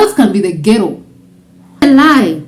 Else can be the ghetto. A lie.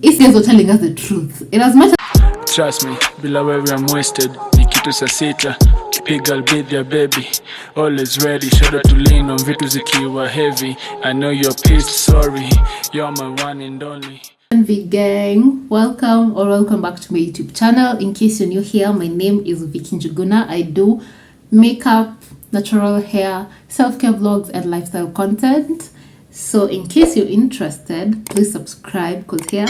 If guys are telling us the truth, it as much as trust me, bila wewe I'm wasted. Ni kitu saa sita, kipiga albidhia baby, always ready. Shoulder to lean on vitu zikiwa heavy. I know you're pissed, sorry, you're my one and only. Veegang, welcome back to my YouTube channel. In case you're new here, my name is Vicky Njuguna. I do makeup, natural hair, self-care vlogs and lifestyle content. So in case you're interested, please subscribe because here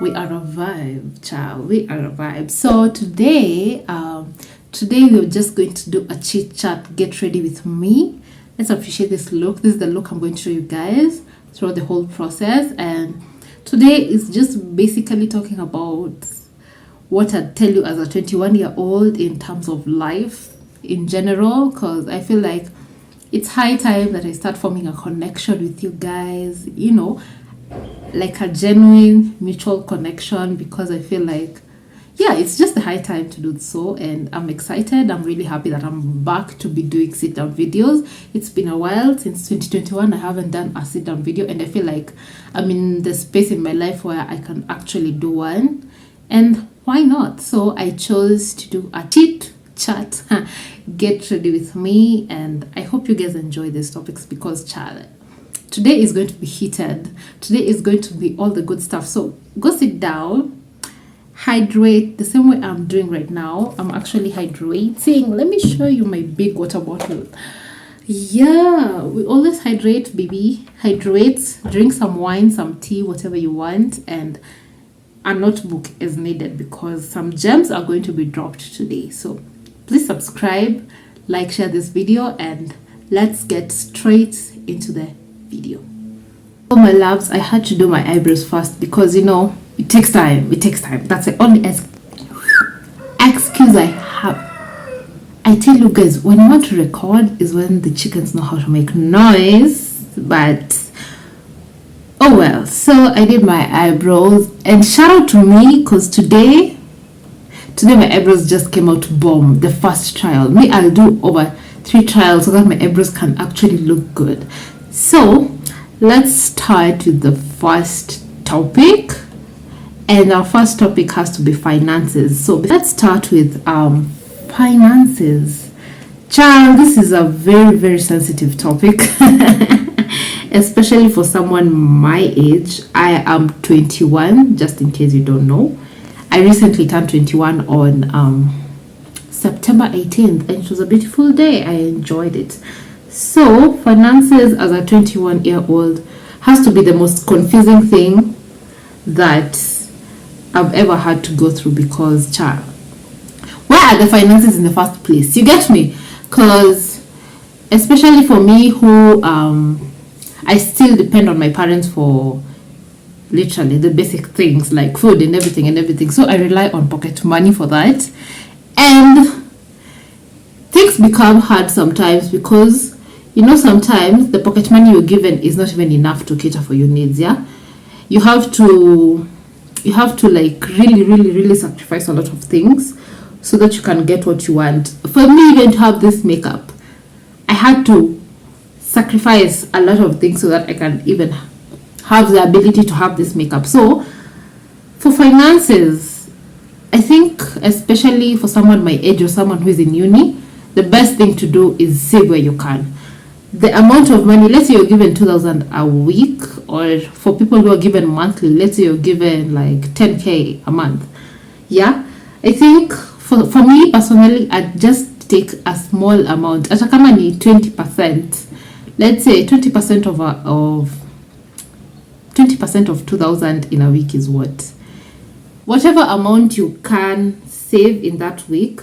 we are a vibe, child. We are a vibe. So today we're just going to do a chit chat. Get ready with me. Let's appreciate this look. This is the look I'm going to show you guys throughout the whole process. And today is just basically talking about what I'd tell you as a 21-year-old in terms of life in general, because I feel like it's high time that I start forming a connection with you guys, you know, like a genuine mutual connection, because I feel like, yeah, it's just the high time to do so. And I'm excited. I'm really happy that I'm back to be doing sit down videos. It's been a while since 2021. I haven't done a sit down video, and I feel like I'm in the space in my life where I can actually do one, and why not? So I chose to do a chit chat. Get ready with me, and I hope you guys enjoy these topics because, child, today is going to be heated. Today is going to be all the good stuff. So go sit down, hydrate the same way I'm doing right now. I'm actually hydrating. Let me show you my big water bottle. Yeah, we always hydrate, baby. Hydrate, drink some wine, some tea, whatever you want, and a notebook is needed because some gems are going to be dropped today. So please subscribe, like, share this video, and let's get straight into the video. Oh my loves, I had to do my eyebrows first because, you know, it takes time. That's the only excuse I have. I tell you guys, when you want to record is when the chickens know how to make noise. But oh well. So I did my eyebrows, and shout out to me because today my eyebrows just came out bomb. The first trial. Me, I'll do over 3 trials so that my eyebrows can actually look good. So let's start with the first topic, and our first topic has to be finances. So let's start with finances. Child, this is a very, very sensitive topic. Especially for someone my age. I am 21, just in case you don't know. I recently turned 21 on September 18th, and it was a beautiful day. I enjoyed it. So finances as a 21-year-old has to be the most confusing thing that I've ever had to go through, because, child, where are the finances in the first place? You get me? Because especially for me, who I still depend on my parents for literally the basic things like food and everything. So I rely on pocket money for that, and things become hard sometimes because, you know, sometimes the pocket money you're given is not even enough to cater for your needs. Yeah, you have to like really sacrifice a lot of things so that you can get what you want. For me, even to have this makeup, I had to sacrifice a lot of things so that I can even have the ability to have this makeup. So for finances, I think especially for someone my age or someone who is in uni, the best thing to do is save where you can. The amount of money, let's say you're given 2,000 a week, or for people who are given monthly, let's say you're given like 10k a month. Yeah, I think for me personally, I'd just take a small amount. Ata kama ni 20%. Let's say 20% of 2,000 in a week is what? Whatever amount you can save in that week,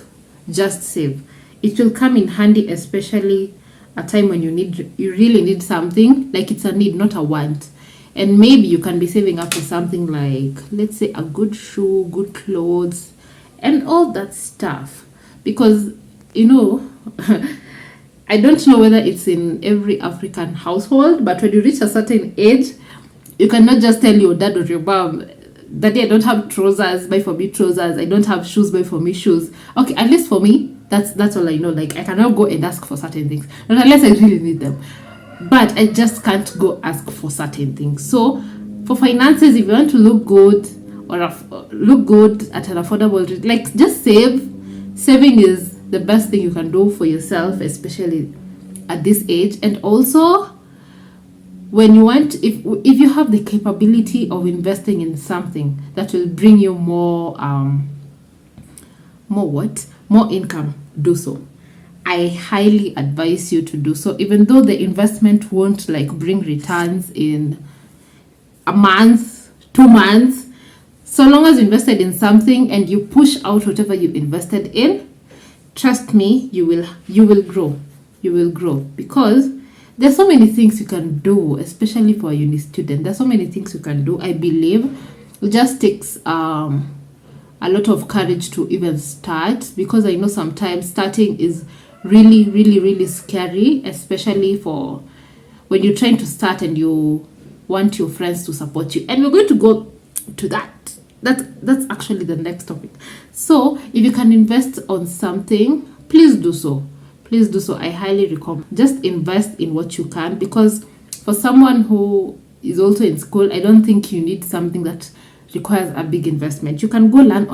just save. It will come in handy, especially a time when you really need something, like it's a need, not a want. And maybe you can be saving up for something like, let's say, a good shoe, good clothes, and all that stuff. Because, you know, I don't know whether it's in every African household, but when you reach a certain age, you cannot just tell your dad or your mom, Daddy, I don't have trousers, buy for me trousers. I don't have shoes, buy for me shoes. Okay, at least for me, that's all I know. Like, I cannot go and ask for certain things, not unless I really need them. but I just can't go ask for certain things. So for finances, if you want to look good or look good at an affordable rate, like just save. Saving is the best thing you can do for yourself, especially at this age. And also, when you want, if you have the capability of investing in something that will bring you more income, do so. I highly advise you to do so, even though the investment won't like bring returns in a month, 2 months. So long as you invested in something and you push out whatever you invested in, trust me, you will grow. You will grow, because there's so many things you can do, especially for a uni student. There's so many things you can do. I believe it just takes a lot of courage to even start, because I know sometimes starting is really, really, really scary, especially for when you're trying to start and you want your friends to support you. And we're going to go to that. That's actually the next topic. So if you can invest on something, please do so. Please do so. I highly recommend. Just invest in what you can, because for someone who is also in school, I don't think you need something that requires a big investment. You can go learn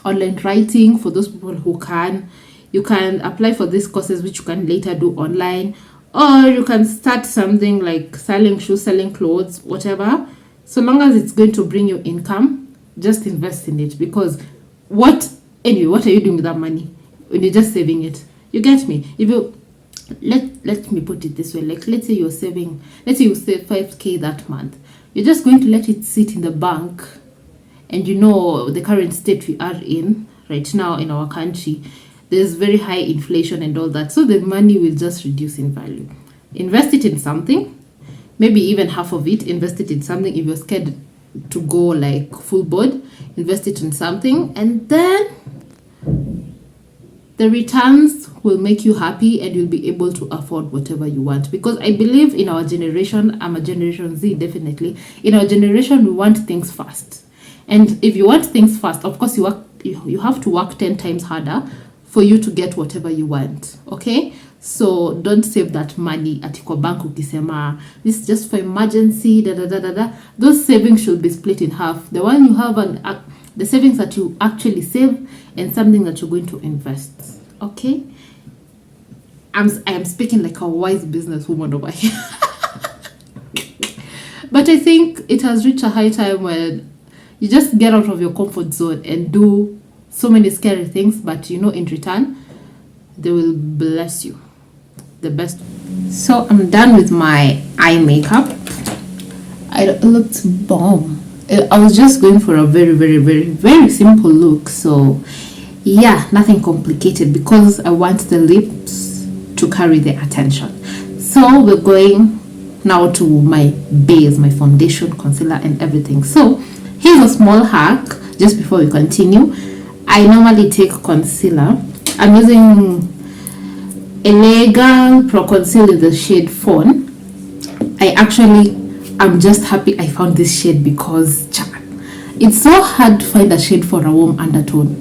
online writing for those people who can. You can apply for these courses which you can later do online, or you can start something like selling shoes, selling clothes, whatever. So long as it's going to bring you income, just invest in it. Because what are you doing with that money when you're just saving it? You get me? If you let me put it this way, like let's say you save 5k that month, you're just going to let it sit in the bank, and you know the current state we are in right now in our country, there's very high inflation and all that, so the money will just reduce in value. Invest it in something, maybe even half of it. Invest it in something. If you're scared to go like full board, invest it in something, and then the returns will make you happy and you'll be able to afford whatever you want. Because I believe in our generation, I'm a Generation Z, definitely. In our generation, we want things fast. And if you want things fast, of course, you have to work 10 times harder for you to get whatever you want. Okay? So don't save that money at your bank ukisema this is just for emergency, Those savings should be split in half. The one you have the savings that you actually save, and something that you're going to invest. Okay? I am speaking like a wise businesswoman over here. But I think it has reached a high time when you just get out of your comfort zone and do so many scary things, but in return, they will bless you the best. So I'm done with my eye makeup. It looked bomb. I was just going for a very, very, very, very simple look. So yeah, nothing complicated, because I want the lips to carry the attention. So we're going now to my base, my foundation, concealer, and everything. So here's a small hack just before we continue. I normally take concealer. I'm using Elegant Pro Conceal in the shade Fawn. I'm just happy I found this shade, because it's so hard to find a shade for a warm undertone.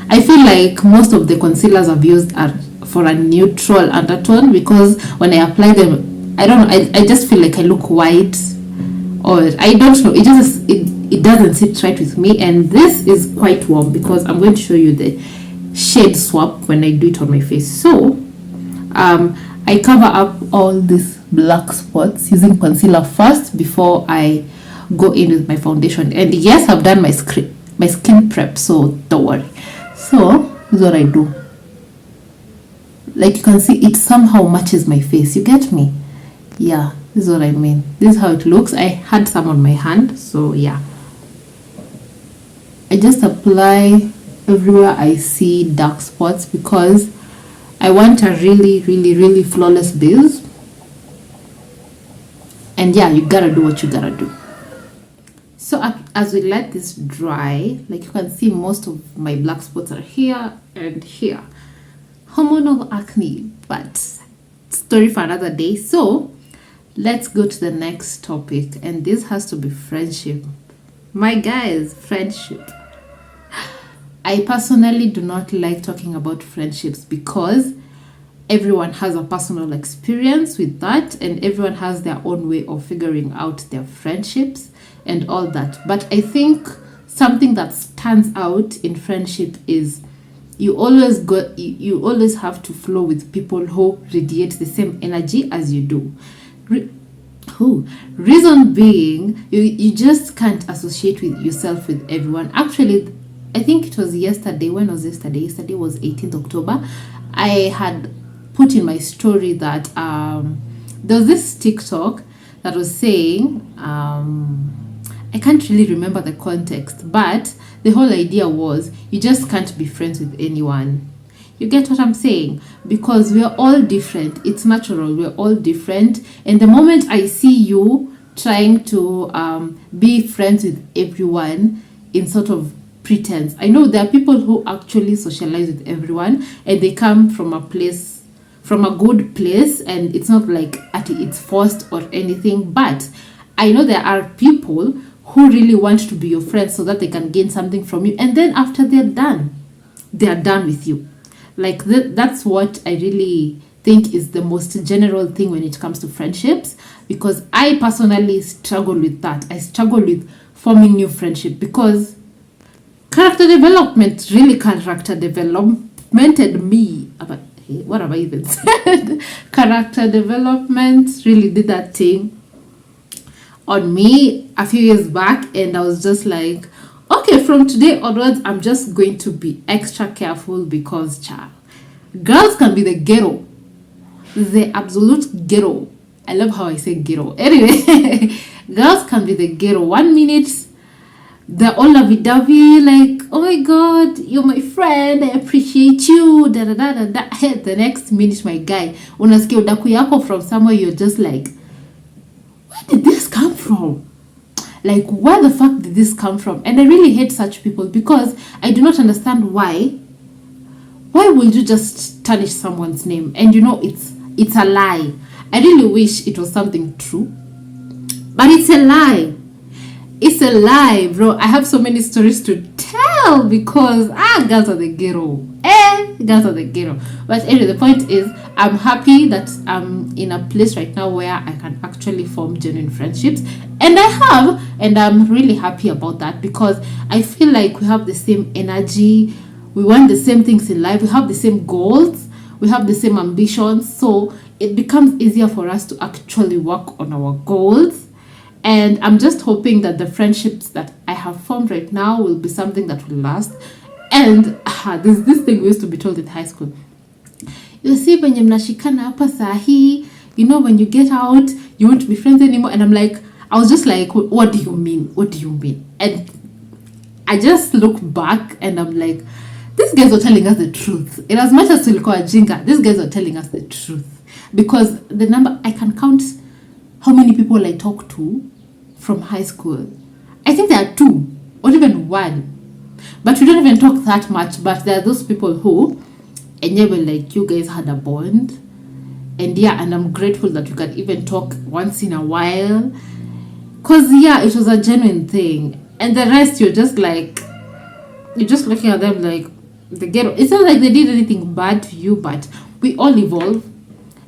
I feel like most of the concealers I've used are for a neutral undertone, because when I apply them, I don't know, I just feel like I look white, or I don't know, it doesn't sit right with me. And this is quite warm, because I'm going to show you the shade swap when I do it on my face. So I cover up all these black spots using concealer first before I go in with my foundation. And yes, I've done my skin prep, so don't worry. So this is what I do. Like you can see, it somehow matches my face. You get me? Yeah, this is what I mean. This is how it looks. I had some on my hand, so yeah. I just apply everywhere I see dark spots, because I want a really, really, really flawless base. And yeah, you gotta do what you gotta do. So as we let this dry, like you can see, most of my black spots are here and here. Hormonal acne, but story for another day. So let's go to the next topic, and this has to be friendship. My guys, friendship. I personally do not like talking about friendships, because everyone has a personal experience with that, and everyone has their own way of figuring out their friendships and all that. But I think something that stands out in friendship is you always have to flow with people who radiate the same energy as you do. Reason being, you just can't associate with yourself with everyone. Actually, I think it was yesterday. When was yesterday? Yesterday was 18th October. I had put in my story that there was this TikTok that was saying, I can't really remember the context, but the whole idea was you just can't be friends with anyone. You get what I'm saying? Because we're all different. It's natural. We're all different. And the moment I see you trying to be friends with everyone in sort of pretense, I know there are people who actually socialize with everyone and they come from a good place, and it's not like it's forced or anything. But I know there are people who really want to be your friends so that they can gain something from you, and then after they are done with you. Like that's what I really think is the most general thing when it comes to friendships, because I personally struggle with that. I struggle with forming new friendship because character developmented me. What have I even said? Character development really did that thing on me a few years back, and I was just like, okay, from today onwards, I'm just going to be extra careful because, child, girls can be the ghetto, the absolute ghetto. I love how I say ghetto. Anyway, girls can be the ghetto. 1 minute, they're all lovey-dovey, like, oh my God, you're my friend, I appreciate you, da-da-da-da-da. The next minute, my guy, unasikia udaku yako from somewhere, you're just like, where did this come from? Like, where the fuck did this come from? And I really hate such people because I do not understand why. Why will you just tarnish someone's name? And you know, it's a lie. I really wish it was something true, but it's a lie. It's a lie, bro. I have so many stories to tell because girls are the ghetto. Girls are the ghetto. But anyway, the point is, I'm happy that I'm in a place right now where I can actually form genuine friendships, and I have, and I'm really happy about that because I feel like we have the same energy, we want the same things in life, we have the same goals, we have the same ambitions, so it becomes easier for us to actually work on our goals. And I'm just hoping that the friendships that I have formed right now will be something that will last. And there's this thing we used to be told in high school. You see, when you mnashikana hapa sahi, you know, when you get out, you won't be friends anymore. And I was just like, what do you mean? What do you mean? And I just look back and I'm like, these guys are telling us the truth. In as much as tulikuwa jinga, these guys are telling us the truth. Because the number, I can count how many people I talk to from high school. I think there are 2 or even 1. But we don't even talk that much. But there are those people who, and yeah, well, like, you guys had a bond. And yeah, and I'm grateful that we can even talk once in a while. Because yeah, it was a genuine thing. And the rest, you're just like, you're just looking at them like, the ghetto. It's not like they did anything bad to you, but we all evolve.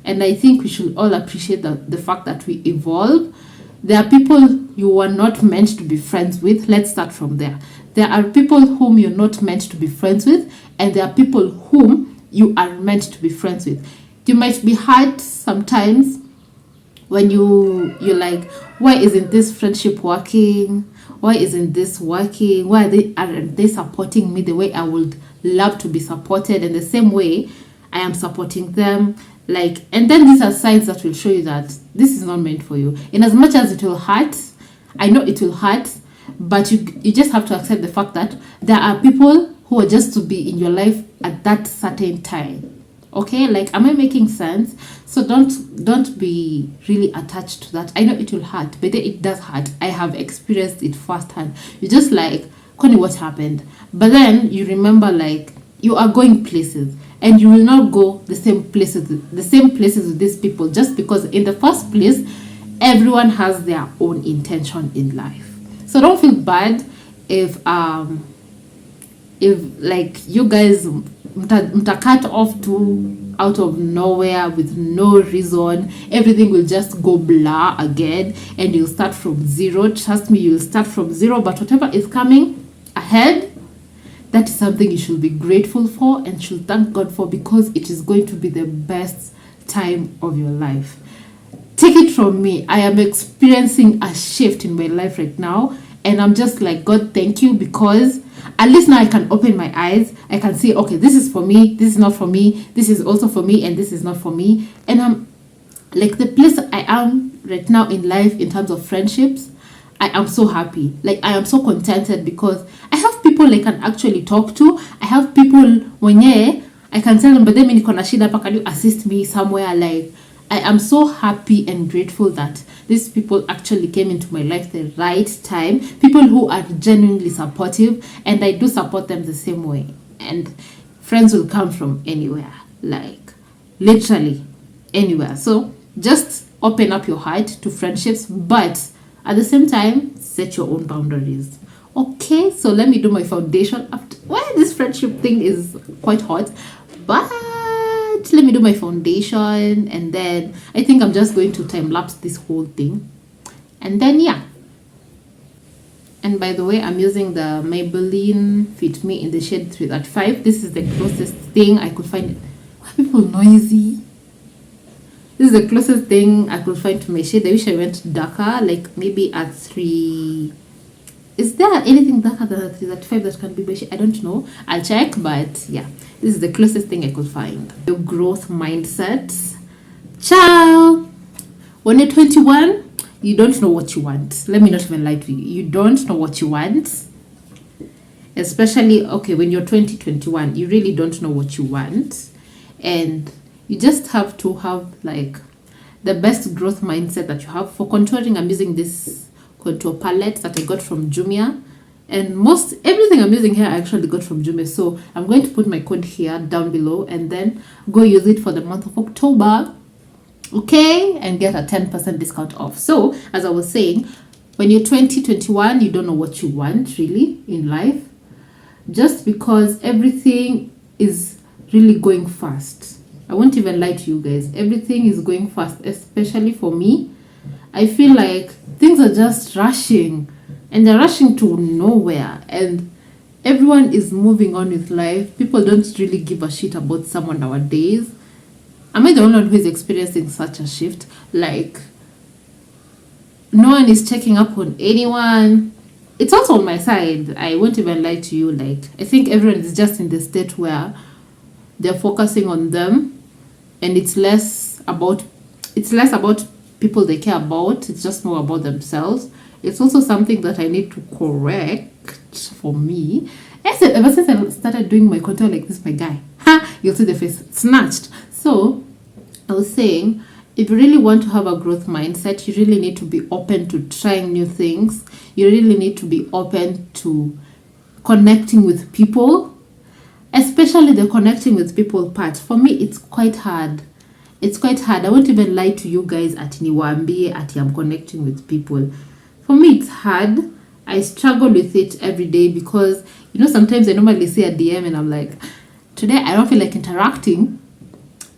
And I think we should all appreciate the fact that we evolve. There are people you were not meant to be friends with. Let's start from there. There are people whom you're not meant to be friends with, and there are people whom you are meant to be friends with. You might be hurt sometimes when you're like, why isn't this friendship working? Why isn't this working? Why aren't they supporting me the way I would love to be supported? And the same way I am supporting them. Like, and then these are signs that will show you that this is not meant for you. In as much as it will hurt, I know it will hurt, but you just have to accept the fact that there are people who are just to be in your life at that certain time. Okay, like, am I making sense? So don't be really attached to that. I know it will hurt, but it does hurt. I have experienced it firsthand. You just like, Connie, what happened? But then you remember, like, you are going places, and you will not go the same places with these people just because in the first place, everyone has their own intention in life. So don't feel bad if like you guys mta cut off to sudden, out of nowhere, with no reason, everything will just go blah again, and you'll start from zero. Trust me, you'll start from zero, but whatever is coming ahead, that is something you should be grateful for and should thank God for, because it is going to be the best time of your life. Take it from me, I am experiencing a shift in my life right now, and I'm just like, God, thank you, because at least now I can open my eyes. I can see, okay, this is for me, this is not for me, this is also for me, and this is not for me. And I'm like, the place I am right now in life in terms of friendships, I am so happy. Like, I am so contented because I have people I can actually talk to. I have people when I can tell them, but then niko na shida, can you assist me somewhere? Like, I am so happy and grateful that these people actually came into my life the right time. People who are genuinely supportive, and I do support them the same way. And friends will come from anywhere, like literally anywhere. So just open up your heart to friendships, but at the same time, set your own boundaries. Okay, so let me do my foundation. Well, this friendship thing is quite hot, but let me do my foundation, and then I think I'm just going to time lapse this whole thing, and then yeah. And by the way, I'm using the Maybelline Fit Me in the shade 335. This is the closest thing I could find. Why are people noisy? This is the closest thing I could find to my shade. I wish I went darker, like maybe at 3. Is there anything darker than 335 that can be my shade? I don't know. I'll check, but yeah, this is the closest thing I could find. Your growth mindset. Ciao! When you're 21, you don't know what you want. Let me not even lie to you. You don't know what you want. Especially, okay, when you're 21, you really don't know what you want. And you just have to have like the best growth mindset that you have. For contouring, I'm using this contour palette that I got from Jumia, and everything I'm using here I actually got from Jumia. So I'm going to put my code here down below, and then go use it for the month of October, okay, and get a 10% discount off. So as I was saying, when you're 21, you don't know what you want really in life, just because everything is really going fast. I won't even lie to you guys, everything is going fast, especially for me. I feel like things are just rushing, and they're rushing to nowhere, and everyone is moving on with life. People don't really give a shit about someone nowadays. Am I the only one who is experiencing such a shift? Like, no one is checking up on anyone. It's also on my side, I won't even lie to you. Like, I think everyone is just in the state where they're focusing on them, and it's less about people they care about. It's just more about themselves. It's also something that I need to correct for me. Ever since I started doing my contour like this, my guy, you'll see the face snatched. So I was saying, if you really want to have a growth mindset, you really need to be open to trying new things. You really need to be open to connecting with people, especially the connecting with people part. For me, it's quite hard. It's quite hard. I won't even lie to you guys at niwaambie at I'm connecting with people. For me, it's hard. I struggle with it every day because, you know, sometimes I normally see a DM and I'm like, today I don't feel like interacting.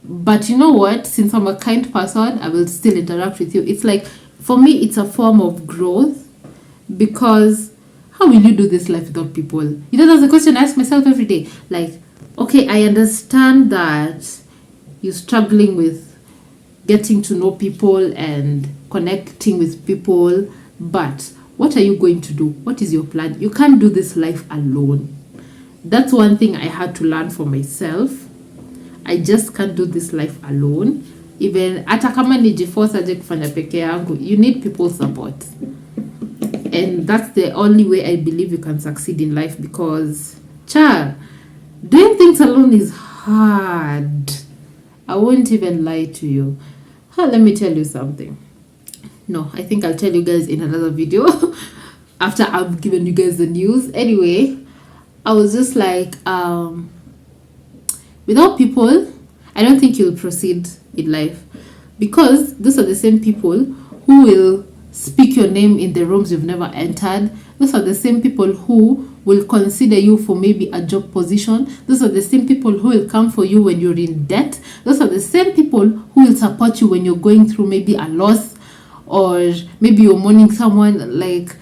But you know what? Since I'm a kind person, I will still interact with you. It's like, for me, it's a form of growth, because how will you do this life without people? You know, that's a question I ask myself every day. Like, okay, I understand that you're struggling with getting to know people and connecting with people, but what are you going to do? What is your plan? You can't do this life alone. That's one thing I had to learn for myself. I just can't do this life alone. Even hata kama nijiforce aje kufanya peke yangu, you need people's support. And that's the only way I believe you can succeed in life, because doing things alone is hard. I won't even lie to you. Let me tell you something. No, I think I'll tell you guys in another video after I've given you guys the news. Anyway, I was just like, without people, I don't think you'll proceed in life, because those are the same people who will speak your name in the rooms you've never entered. Those are the same people who will consider you for maybe a job position. Those are the same people who will come for you when you're in debt. Those are the same people who will support you when you're going through maybe a loss, or maybe you're mourning someone. Like,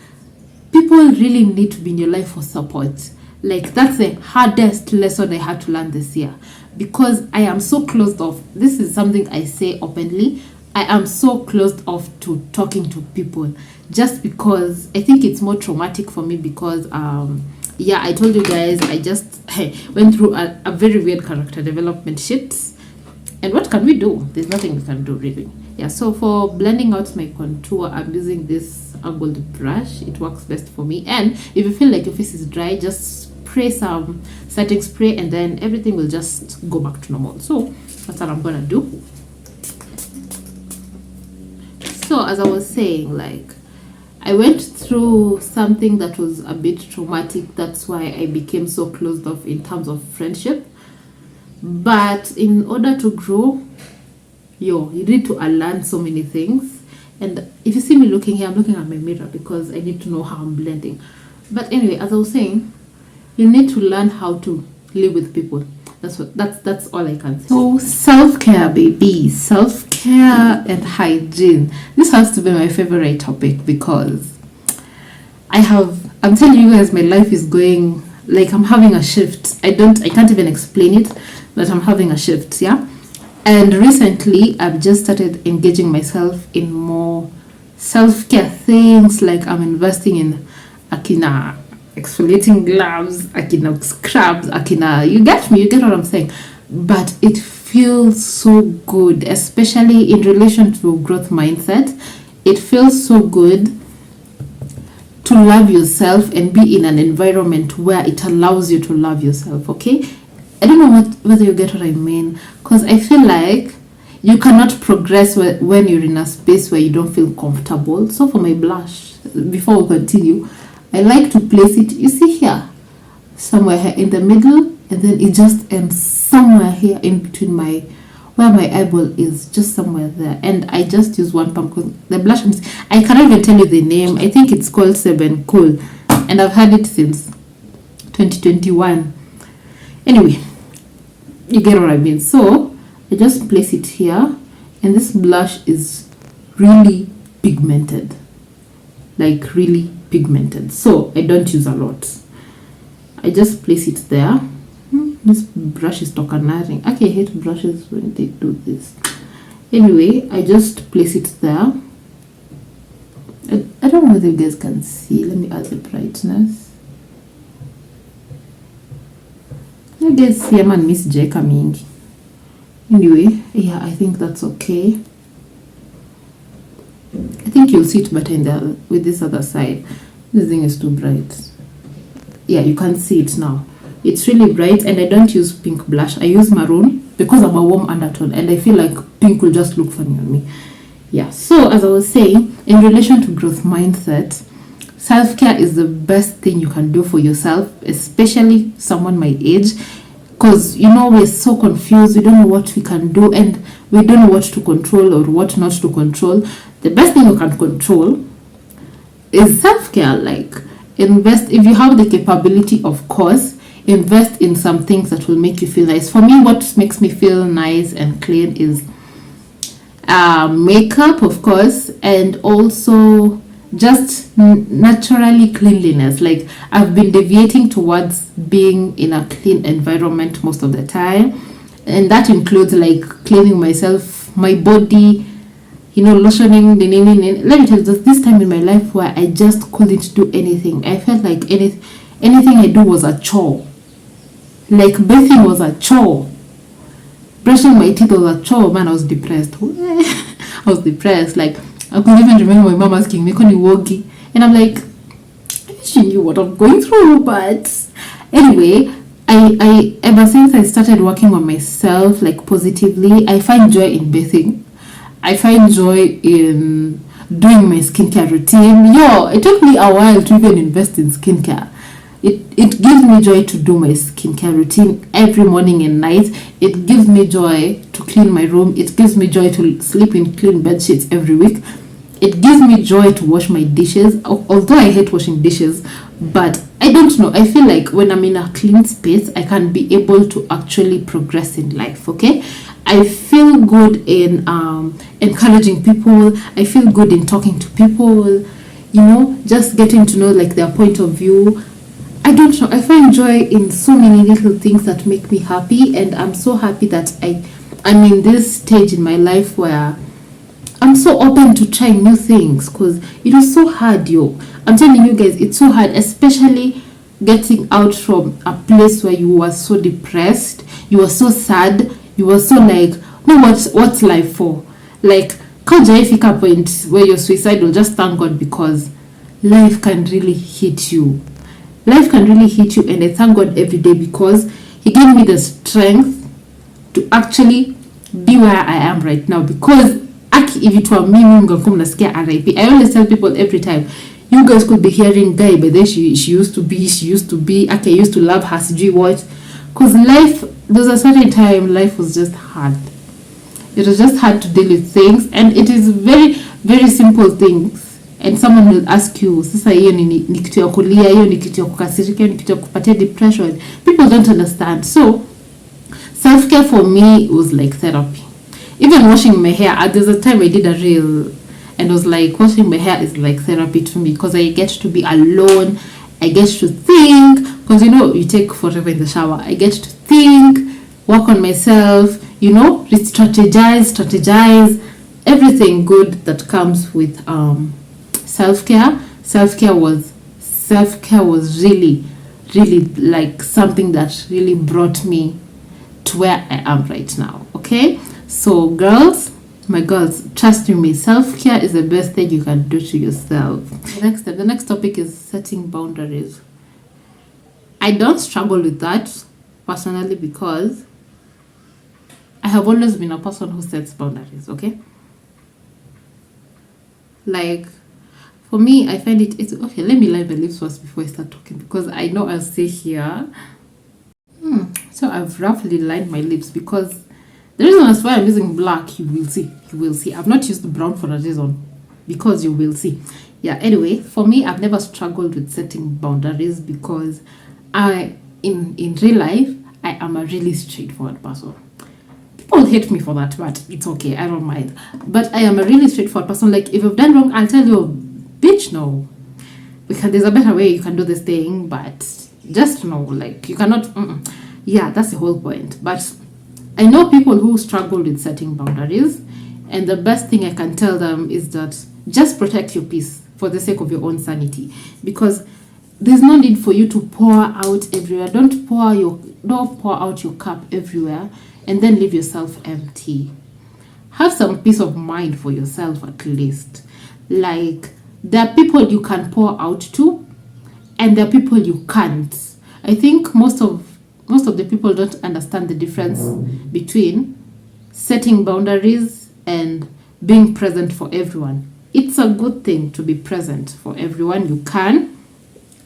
people really need to be in your life for support. Like, that's the hardest lesson I had to learn this year, because I am so closed off. This is something I say openly. I am so closed off to talking to people, just because I think it's more traumatic for me, because I told you guys I just went through a very weird character development shit. And what can we do? There's nothing we can do, really. Yeah, so for blending out my contour, I'm using this angled brush. It works best for me. And if you feel like your face is dry, just spray some setting spray, and then everything will just go back to normal. So that's what I'm gonna do. So as I was saying, like, I went through something that was a bit traumatic. That's why I became so closed off in terms of friendship. But in order to grow, you need to unlearn so many things. And if you see me looking here, I'm looking at my mirror because I need to know how I'm blending. But anyway, as I was saying, you need to learn how to live with people. That's all I can say. So self-care, baby. Self-care and hygiene. This has to be my favorite topic, because I'm telling you guys, my life is going, like, I'm having a shift. I can't even explain it, but I'm having a shift, yeah? And recently, I've just started engaging myself in more self-care things. Like, I'm investing in akina exfoliating gloves, akina scrubs, akina, you get what I'm saying? But it feels so good, especially in relation to growth mindset. It feels so good to love yourself and be in an environment where it allows you to love yourself, okay? I don't know whether you get what I mean, because I feel like you cannot progress when you're in a space where you don't feel comfortable. So for my blush, before we continue, I like to place it, you see here, somewhere here in the middle, and then it just ends somewhere here in between where my eyeball is, just somewhere there. And I just use one pump, because the blush, I cannot even tell you the name. I think it's called Seven Cool, and I've had it since 2021. Anyway, you get what I mean. So I just place it here, and this blush is really pigmented, like really pigmented. So I don't use a lot. I just place it there. This brush is tokanaring. Okay, I hate brushes when they do this. Anyway, I just place it there. I don't know whether you guys can see. Let me add the brightness. You guys see a man Miss J coming. Anyway, yeah, I think that's okay. I think you'll see it better with this other side. This thing is too bright. Yeah, you can see it now. It's really bright, and I don't use pink blush. I use maroon because I'm a warm undertone, and I feel like pink will just look funny on me. Yeah, so as I was saying, in relation to growth mindset, self-care is the best thing you can do for yourself, especially someone my age, because, you know, we're so confused. We don't know what we can do, and we don't know what to control or what not to control. The best thing you can control is self-care. Like, invest, if you have the capability, of course, invest in some things that will make you feel nice. For me, what makes me feel nice and clean is makeup, of course, and also just naturally cleanliness. Like, I've been deviating towards being in a clean environment most of the time, and that includes like cleaning myself, my body, you know, lotioning. Let me tell you, this time in my life where I just couldn't do anything. I felt like anything I do was a chore. Like, bathing was a chore. Brushing my teeth was a chore. Man, I was depressed. I was depressed. Like, I could even remember my mom asking me, "Can you wogi?" And I'm like, she knew what I'm going through. But anyway, I ever since I started working on myself, like, positively, I find joy in bathing. I find joy in doing my skincare routine. It took me a while to even invest in skincare. It gives me joy to do my skincare routine every morning and night. It gives me joy to clean my room. It gives me joy to sleep in clean bed sheets every week. It gives me joy to wash my dishes, although I hate washing dishes. But I don't know, I feel like when I'm in a clean space, I can be able to actually progress in life. Okay, I feel good in encouraging people. I feel good in talking to people, just getting to know like their point of view. I don't know, I find joy in so many little things that make me happy, and I'm so happy that I'm in this stage in my life where I'm so open to trying new things, because it was so hard, yo. I'm telling you guys, it's so hard, especially getting out from a place where you were so depressed, you were so sad, you were so like, no, what's life for? Like, can't fika point where you're suicidal, just thank God, because life can really hit you. Life can really hit you, and I thank God every day because He gave me the strength to actually be where I am right now. Because if it were me, RIP. I always tell people every time, you guys could be hearing guy, but then she used to be. I used to love her, what? Because life, there's a certain time life was just hard. It was just hard to deal with things, and it is very, very simple things. And someone will ask you, sasa hiyo ni kitu ya kulia, hiyo ni kitu ya kukasirika, hiyo ni kitu ya kupatia depression. People don't understand. So self-care for me was like therapy. Even washing my hair, there's a time I did a reel and was like, washing my hair is like therapy to me, because I get to be alone, I get to think, because you take forever in the shower. I get to think, work on myself, strategize, everything good that comes with self-care. Self-care was really, really like something that really brought me to where I am right now. Okay, so girls, my girls, trust me, self-care is the best thing you can do to yourself. The next topic is setting boundaries. I don't struggle with that personally, because I have always been a person who sets boundaries. Okay, like for me, I find it's okay. Let me line my lips first before I start talking, because I know I'll stay here. So I've roughly lined my lips, because the reason that's why I'm using black, you will see. I've not used brown for a reason, because you will see. Yeah, anyway, for me, I've never struggled with setting boundaries, because in real life, I am a really straightforward person. People hate me for that, but it's okay, I don't mind. But I am a really straightforward person. Like, if you've done wrong, I'll tell you, bitch, no, because there's a better way you can do this thing, but just know, like, you cannot. Yeah, that's the whole point. But I know people who struggle with setting boundaries, and the best thing I can tell them is that just protect your peace for the sake of your own sanity, because there's no need for you to pour out everywhere. Don't pour out your cup everywhere and then leave yourself empty. Have some peace of mind for yourself, at least. Like, there are people you can pour out to, and there are people you can't. I think most of the people don't understand the difference between setting boundaries and being present for everyone. It's a good thing to be present for everyone. You can,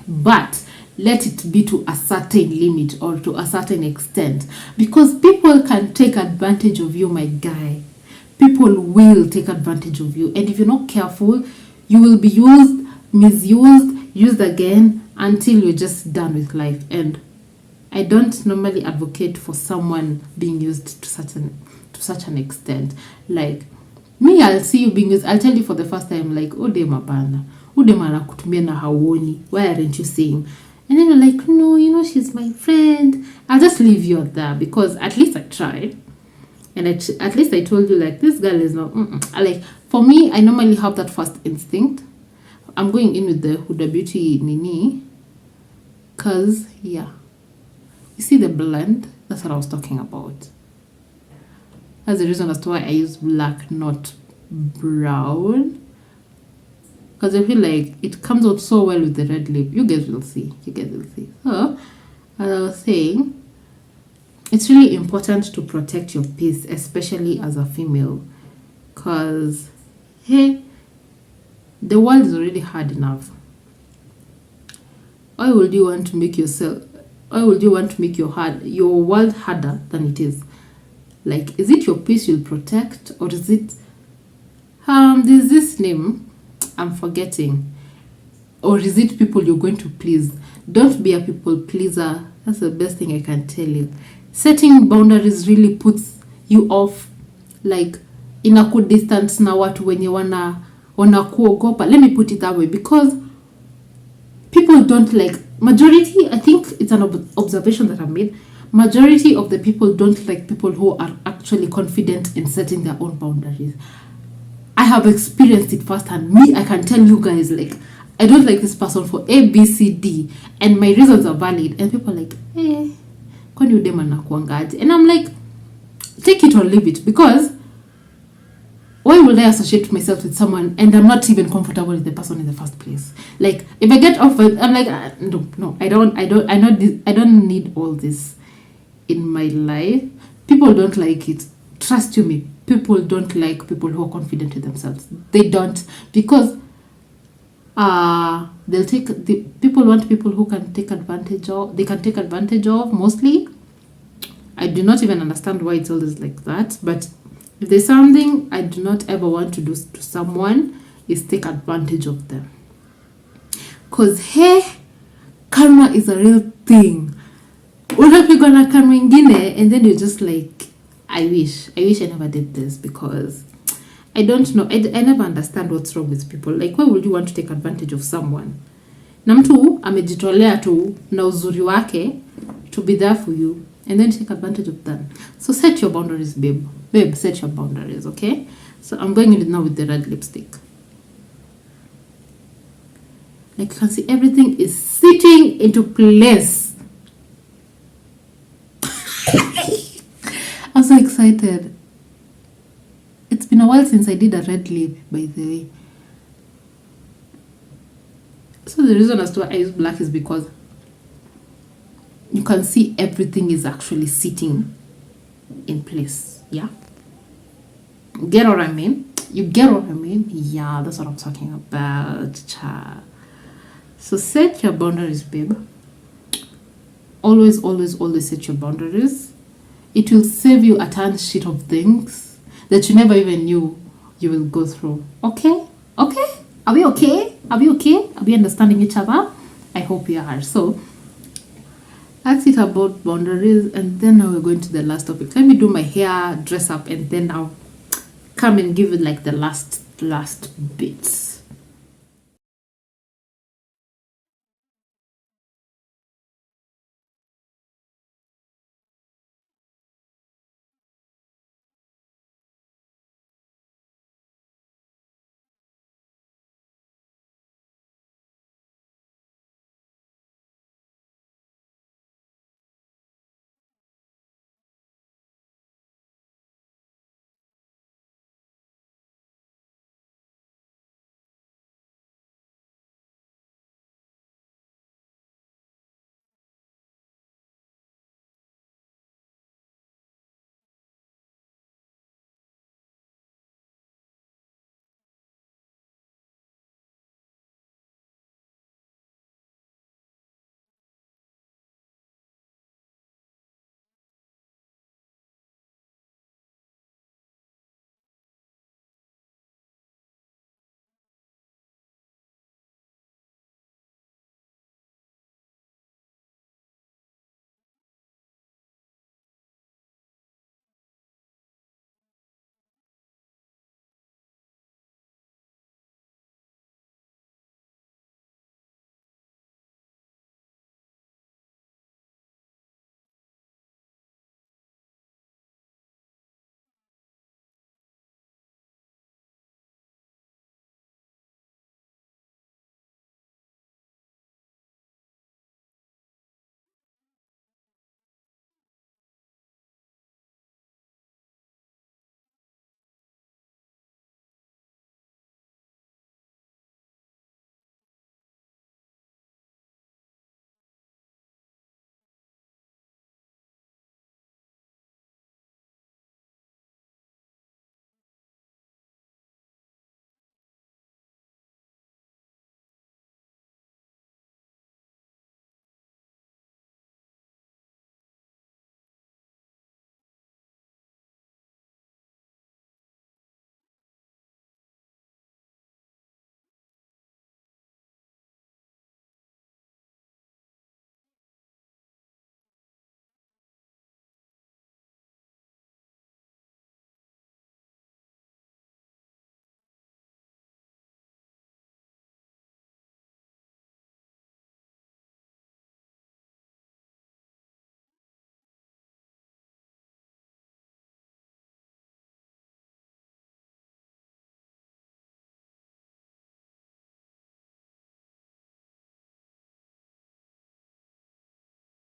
but let it be to a certain limit or to a certain extent, because people can take advantage of you, my guy. People will take advantage of you, and if you're not careful, you will be used, misused, used again, until you're just done with life. And I don't normally advocate for someone being used to such an extent. Like me, I'll see you being used. I'll tell you for the first time, like, mapana, kutumia na hawoni. Why aren't you saying? And then you're like, no, she's my friend. I'll just leave you at that, because at least I tried, and at least I told you, like, this girl is not. Like, for me, I normally have that first instinct. I'm going in with the Huda Beauty Nini, because yeah. You see the blend? That's what I was talking about. That's the reason as to why I use black, not brown. Because I feel like it comes out so well with the red lip. You guys will see. So, as I was saying, it's really important to protect your peace, especially as a female. Because, hey, the world is already hard enough. Why would you want to make your world harder than it is? Like, is it your peace you'll protect, or is it there's this name, I'm forgetting. Or is it people you're going to please? Don't be a people pleaser. That's the best thing I can tell you. Setting boundaries really puts you off, like in a good distance na watu wenye wanakuogopa. Let me put it that way, because people don't like, majority, I think it's an observation that I've made, majority of the people don't like people who are actually confident in setting their own boundaries. I have experienced it firsthand. Me, I can tell you guys, like, I don't like this person for A, B, C, D, and my reasons are valid. And people are like, kwani udema nakuangaje? And I'm like, take it or leave it, because why would I associate myself with someone and I'm not even comfortable with the person in the first place? Like, if I get offered, I'm like, no, I don't need all this in my life. People don't like it. Trust you me, people don't like people who are confident with themselves. They don't, because people want people who can take advantage of. They can take advantage of mostly. I do not even understand why it's always like that. But if there's something I do not ever want to do to someone, is take advantage of them. Cause hey, karma is a real thing. Unapigwa na karma ingine, and then you're just like, I wish I never did this, because I don't know. I never understand what's wrong with people. Like, why would you want to take advantage of someone? Na mtu amejitolea tu na uzuri wake to be there for you, and then take advantage of them. So set your boundaries, babe. Babe, set your boundaries, okay? So I'm going in now with the red lipstick. Like, you can see everything is sitting into place. I'm so excited. It's been a while since I did a red lip, by the way. So the reason as to why I use black is because you can see everything is actually sitting in place. Yeah? Get what I mean? You get what I mean? Yeah, that's what I'm talking about. So set your boundaries, babe. Always, always, always set your boundaries. It will save you a ton shit of things that you never even knew you will go through. Okay? Okay? Are we okay? Are we okay? Are we understanding each other? I hope we are. So that's it about boundaries. And then now we're going to the last topic. Let me do my hair, dress up, and then I'll come and give it like the last bits.